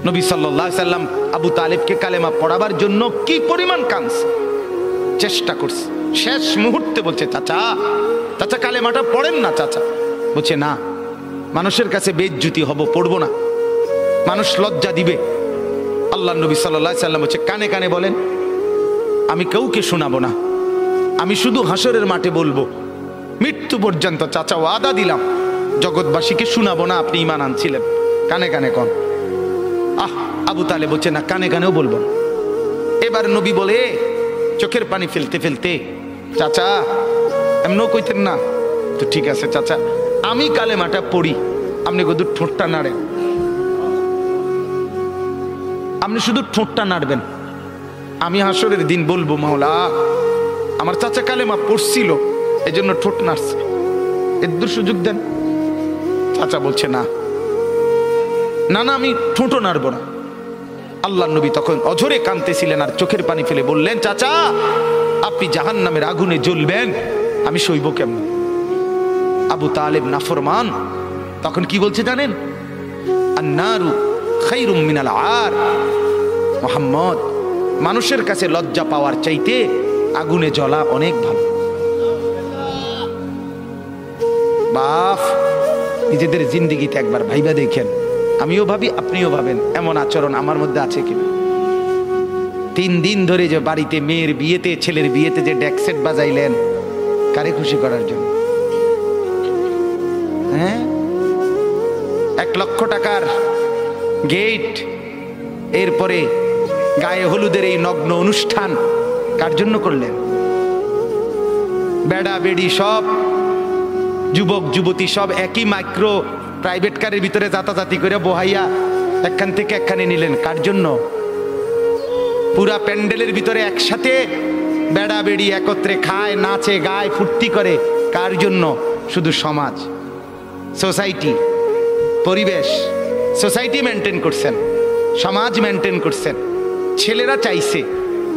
নবী সাল্লাল্লাহু আলাইহি সাল্লাম আবু তালেবকে কালেমা পড়াবার জন্য কি পরিমাণ কাঁদছে, চেষ্টা করছে। শেষ মুহূর্তে বলছে, চাচা চাচা কালেমাটা পড়েন না চাচা। বলছে না, মানুষের কাছে বেইজ্জতি হব, পড়বো না, মানুষ লজ্জা দিবে। আল্লাহ নবী সাল্লাল্লাহু আলাইহি সাল্লাম বলছে, কানে কানে বলেন, আমি কাউকে শোনাবো না, আমি শুধু হাসরের মাঠে বলবো, মৃত্যু পর্যন্ত চাচা ওয়াদা দিলাম জগৎবাসীকে শোনাবো না আপনি ঈমান আনছিলেন, কানে কানে কন। আবু তালেব বলছে না, কানে কানেও বলবো। এবার নবী বলে চোখের পানি ফেলতে ফেলতে, চাচা এমনও কইতেন না তো, ঠিক আছে চাচা আমি কালেমাটা পড়ি, আপনি শুধু ঠোঁটটা নাড়েন, আপনি শুধু ঠোঁটটা নাড়বেন, আমি হাসরের দিন বলবো মাওলা আমার চাচা কালেমা পড়ছিল এজন্য ঠোঁট নাড়ছে, এর সুযোগ দেন। চাচা বলছে না না না, আমি ঠোঁটও নাড়বো না। আল্লাহ নবী তখন অঝরে কাঁদতেছিলেন আর চোখের পানি ফেলে বললেন, চাচা আপনি জাহান্নামের আগুনে জ্বলবেন, আমি সইব কেমন? আবু তালেব নাফরমান তখন কি বলছে জানেন? আন্নারু খায়রুম মিনাল আর, মুহাম্মদ মানুষের কাছে লজ্জা পাওয়ার চাইতে আগুনে জ্বলা অনেক ভালো। বাপ নিজেদের জিন্দেগিতে একবার ভাইবা দেখেন, আমিও ভাবি আপনিও ভাবেন এমন আচরণ আমার মধ্যে আছে কিনা। 3 দিন ধরে যে বাড়িতে মেয়ের বিয়েতে ছেলের বিয়েতে যে ডেকসেট বাজাইলেন, কারে খুশি করার জন্য? হ্যাঁ, 1 লক্ষ টাকার গেট, এরপরে গায়ে হলুদের এই নগ্ন অনুষ্ঠান কার জন্য করলেন? বেড়া বেড়ি সব যুবক যুবতী সব একই মাইক্রো প্রাইভেট কারের ভিতরে যাতাযাতি করে বহাইয়া একখান থেকে একখানে নিলেন, কার জন্য? পুরা প্যান্ডেলের ভিতরে একসাথে বেড়া বেড়ি একত্রে খায়, নাচে, গায়, ফুর্তি করে, কার জন্য? শুধু সমাজ, সোসাইটি, পরিবেশ, সোসাইটি মেনটেন করছেন, সমাজ মেনটেন করছেন। ছেলেরা চাইছে,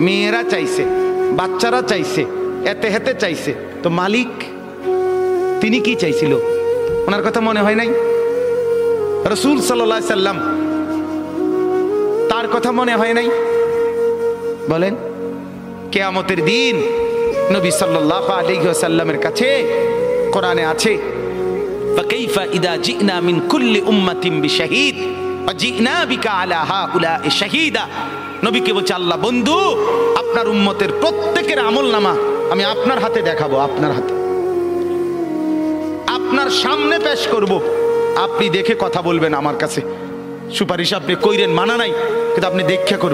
মেয়েরা চাইছে, বাচ্চারা চাইছে, এতে হেতে চাইছে, তো মালিক তিনি কি চাইছিল? ওনার কথা মনে হয় নাই? রাসূল সাল্লাল্লাহু আলাইহি সাল্লাম তার কথা মনে হয় নাই? বলেন, কিয়ামতের দিন নবী সাল্লাল্লাহু আলাইহি ওয়াসাল্লামের কাছে কোরআনে আছে, ফাকাইফা ইদা জিনা মিন কুল্লি উম্মাতিন বিশাহিদ ওয়া জিনা বিকা আলা হাউলা'i শাহীদা। নবীকে বলছে আল্লাহ, বন্ধু আপনার উম্মতের প্রত্যেকের আমলনামা আমি আপনার হাতে দেখাবো, আপনার হাতে, আপনার সামনে পেশ করব, আপনি দেখে কথা বলবেন আমার কাছে। সুপারিশ আপনি কইরেন, মানা নাই, কিন্তু আপনি দেখে করবেন।